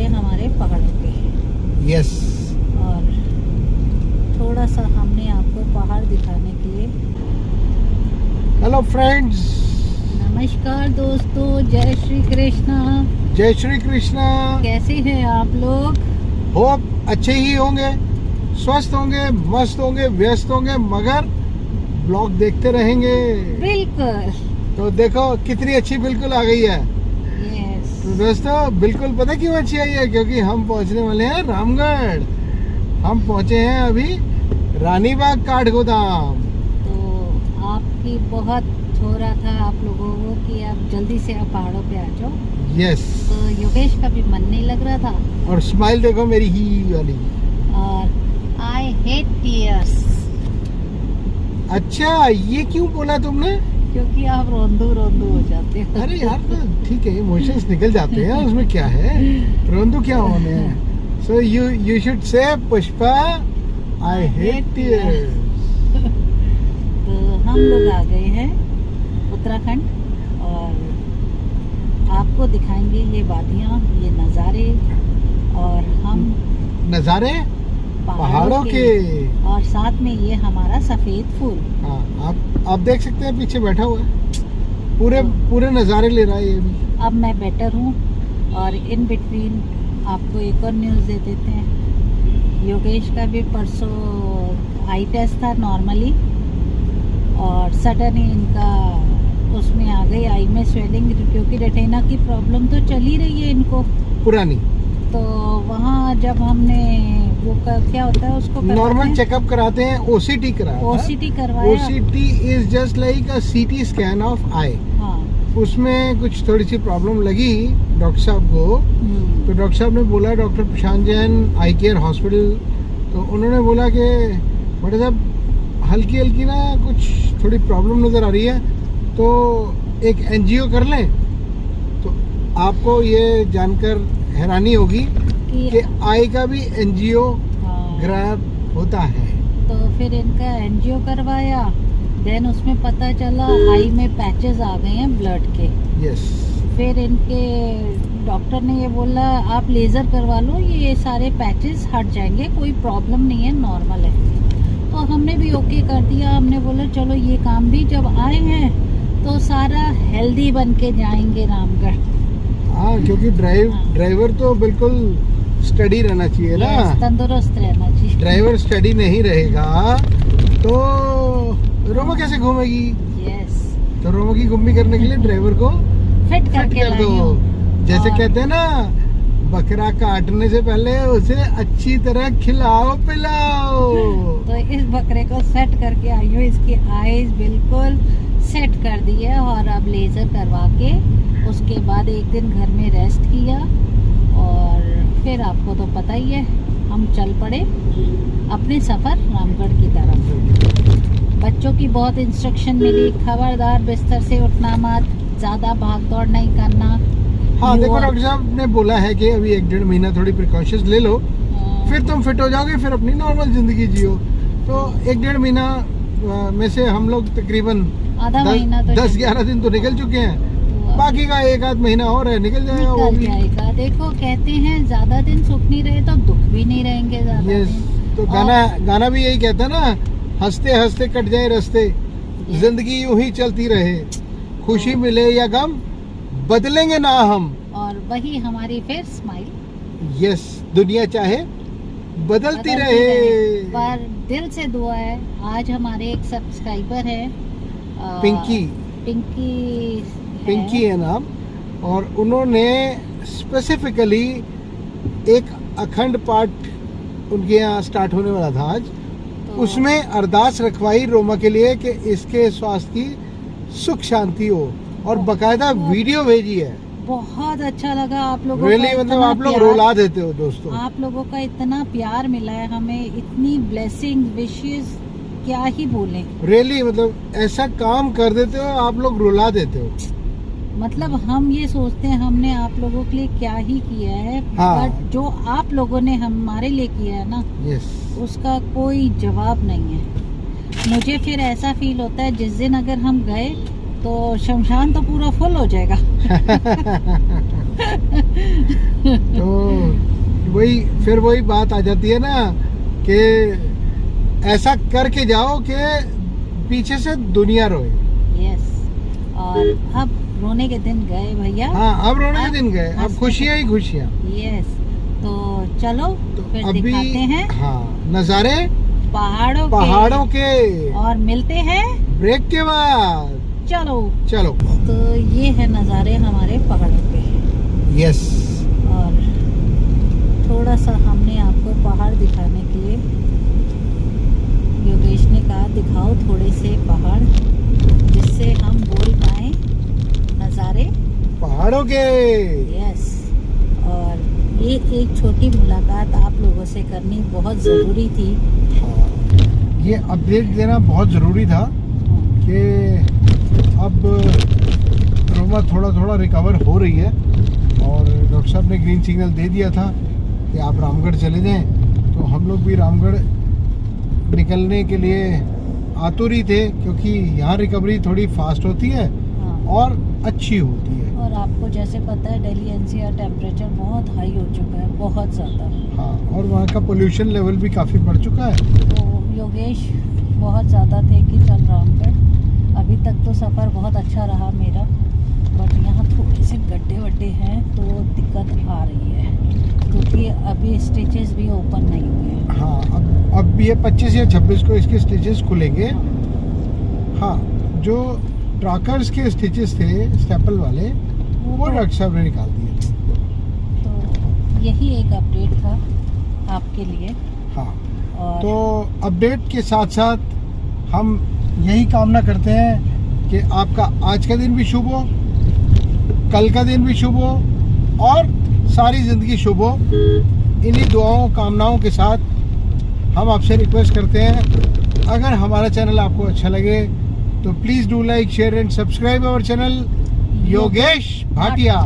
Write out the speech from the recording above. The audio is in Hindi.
गए हमारे पहाड़ों पे। यस। और थोड़ा सा हमने आपको पहाड़ दिखाने के लिए। हेलो फ्रेंड्स, नमस्कार दोस्तों, जय श्री कृष्णा। जय श्री कृष्णा। कैसे हैं आप लोग? होप अच्छे ही होंगे, स्वस्थ होंगे, मस्त होंगे, व्यस्त होंगे, मगर ब्लॉग देखते रहेंगे। बिल्कुल। तो देखो कितनी अच्छी बिल्कुल आ गई है। यस। तो दोस्तों बिल्कुल पता क्यों अच्छी आई है? क्योंकि हम पहुंचने वाले हैं रामगढ़। हम पहुंचे हैं अभी रानीबाग काठगोदाम। तो आपकी बहुत हो रहा था आप लोगों को कि आप जल्दी से आप पहाड़ों पे आ जाओ। यस। तो योगेश का भी मन नहीं लग रहा था। और स्माइल देखो मेरी ही वाली। और आई हेट टीयर्स। अच्छा, ये क्यों बोला तुमने? क्योंकि आप रोंदू रोंदू हो जाते हो। अरे यार तो ठीक है, इमोशंस निकल जाते हैं, उसमें क्या है, रोंदू क्या होने हैं। So you should say Pushpa I hate tears. तो हम लोग आ गए हैं उत्तराखंड और आपको दिखाएंगे ये वादियाँ, ये नज़ारे और हम नज़ारे पहाड़ों के। और साथ में ये हमारा सफेद फूल। हाँ, आप देख सकते हैं पीछे बैठा हुआ है, पूरे नज़ारे ले रहा है ये भी। अब मैं बेटर हूँ और इन बिटवीन आपको एक और न्यूज़ दे देते हैं। योगेश का भी परसों आई टेस्ट था नॉर्मली और सडन ही इनका उसमें आ गई आई में स्वेलिंग, क्योंकि रेटिना की प्रॉब्लम तो चल ही रही है इनको पुरानी। तो वहाँ जब हमने वो क्या होता है उसको नॉर्मल चेकअप कराते हैं, ओसीटी कराया। ओसीटी करवाया। OCT is just like a CT scan of आई। हाँ। उसमें कुछ थोड़ी सी प्रॉब्लम लगी डॉक्टर साहब को। तो डॉक्टर साहब ने बोला, डॉक्टर प्रशांत जैन आई केयर हॉस्पिटल, तो उन्होंने बोला कि बड़े साहब हल्की हल्की ना कुछ थोड़ी प्रॉब्लम नज़र आ रही है, तो एक एनजीओ कर लें। तो आपको ये जानकर हैरानी होगी कि आई का भी एनजीओ ग्रैब होता है। तो फिर इनका एनजीओ करवाया, देन उसमें पता चला आई में पैचेस आ गए हैं ब्लड के। यस। फिर इनके डॉक्टर ने ये बोला आप लेज़र करवा लो, ये सारे पैचेस हट जाएंगे, कोई प्रॉब्लम नहीं है, नॉर्मल है। तो हमने भी ओके कर दिया। हमने बोला चलो ये काम भी जब आए हैं तो सारा हेल्दी बन के जाएंगे रामगढ़। हाँ, क्योंकि ड्राइवर तो बिल्कुल स्टडी रहना चाहिए ना। तंदुरुस्त रहना चाहिए। ड्राइवर स्टडी नहीं रहेगा तो रोमा कैसे घूमेगी? यस। तो रोमा की घूमी करने के लिए ड्राइवर को फिट कर दो। जैसे कहते हैं ना, बकरा काटने से पहले उसे अच्छी तरह खिलाओ पिलाओ। तो इस बकरे को सेट करके आई हूँ, इसकी आईज बिल्कुल सेट कर दी है और अब लेजर करवा के उसके बाद एक दिन घर में रेस्ट किया और फिर आपको तो पता ही है हम चल पड़े अपने सफ़र रामगढ़ की तरफ। बच्चों की बहुत इंस्ट्रक्शन मिली, खबरदार बिस्तर से उठना मत, ज़्यादा भाग दौड़ नहीं करना। हाँ देखो, डॉक्टर साहब ने बोला है कि अभी 1-1.5 महीना थोड़ी प्रिकॉशंस ले लो, फिर तुम फिट हो जाओगे, फिर अपनी नॉर्मल जिंदगी जियो। तो 1-1.5 महीना में से हम लोग तकरीबन आधा महीना तो 10-11 दिन तो निकल चुके हैं, बाकी का 1-आध महीना और है, निकल जाएगा वो भी। देखो कहते हैं ज्यादा दिन सुख नहीं रहे तो दुख भी नहीं रहेंगे ज्यादा। यस। तो गाना भी यही कहता है ना, हंसते हंसते कट जाए रास्ते, जिंदगी यूं ही चलती रहे, खुशी मिले या गम बदलेंगे ना हम, और वही हमारी फिर स्माइल। यस, दुनिया चाहे बदलती रहे। पर दिल से दुआ है, आज हमारे एक सब्सक्राइबर है पिंकी है नाम, और उन्होंने स्पेसिफिकली एक अखंड पाठ उनके यहाँ स्टार्ट होने वाला था आज, तो उसमें अरदास रखवाई रोमा के लिए कि इसके स्वास्थ्य की सुख शांति हो, और बकायदा वीडियो भेजी है। बहुत अच्छा लगा आप लोगों का, मतलब आप लोग रुला देते हो दोस्तों। आप लोगों का इतना प्यार मिला है हमें, इतनी ब्लेसिंग विशेस, क्या ही बोले। रियली मतलब ऐसा काम कर देते हो आप लोग, रुला देते हो। मतलब हम ये सोचते हैं हमने आप लोगों के लिए क्या ही किया है, हाँ। बट जो आप लोगों ने हमारे लिए किया है ना, उसका कोई जवाब नहीं है। मुझे फिर ऐसा फील होता है जिस दिन अगर हम गए तो शमशान तो पूरा फुल हो जाएगा। तो फिर वही बात आ जाती है ना कि ऐसा करके जाओ कि पीछे से दुनिया रोए। यस, और अब रोने के दिन गए भैया। हाँ, अब रोने के दिन गए, अब खुशियाँ ही खुशियाँ। यस, तो चलो तो फिर अभी दिखाते हैं हाँ नज़ारे पहाड़ों के और मिलते हैं ब्रेक के बाद। चलो। तो ये है नज़ारे हमारे पहाड़ों के। यस, और थोड़ा सा हमने आपको पहाड़ दिखाने के लिए योगेश ने कहा दिखाओ थोड़े से पहाड़, जिससे हम बोल पाए नज़ारे पहाड़ों के। यस, और ये एक छोटी मुलाकात आप लोगों से करनी बहुत ज़रूरी थी। हाँ, ये अपडेट देना बहुत ज़रूरी था कि अब रोमा थोड़ा रिकवर हो रही है और डॉक्टर साहब ने ग्रीन सिग्नल दे दिया था कि आप रामगढ़ चले जाएं। तो हम लोग भी रामगढ़ निकलने के लिए आतुर ही थे, क्योंकि यहाँ रिकवरी थोड़ी फास्ट होती है और अच्छी होती है। और आपको जैसे पता है दिल्ली एनसीआर टेम्परेचर बहुत हाई हो चुका है, बहुत ज़्यादा। हाँ, और वहाँ का पोल्यूशन लेवल भी काफ़ी बढ़ चुका है। तो योगेश बहुत ज़्यादा थे कि चल रामगढ़। अभी तक तो सफ़र बहुत अच्छा रहा मेरा, बट यहाँ थोड़े से गड्ढे वड्ढे हैं तो दिक्कत आ रही है, क्योंकि अभी स्टिचेस भी ओपन नहीं हुए हैं। हाँ, अब ये 25 या 26 को इसके स्टिचेस खुलेंगे। हाँ, जो ट्रैकर्स के स्टिचेस थे स्टेपल वाले, वो डॉक्टर साहब ने निकाल दिए। तो यही एक अपडेट था आपके लिए। हाँ, और तो अपडेट के साथ साथ हम यही कामना करते हैं कि आपका आज का दिन भी शुभ हो, कल का दिन भी शुभ हो और सारी ज़िंदगी शुभ हो। इन्हीं दुआओं कामनाओं के साथ हम आपसे रिक्वेस्ट करते हैं, अगर हमारा चैनल आपको अच्छा लगे तो please do like, share and subscribe our channel Yogesh Bhatia.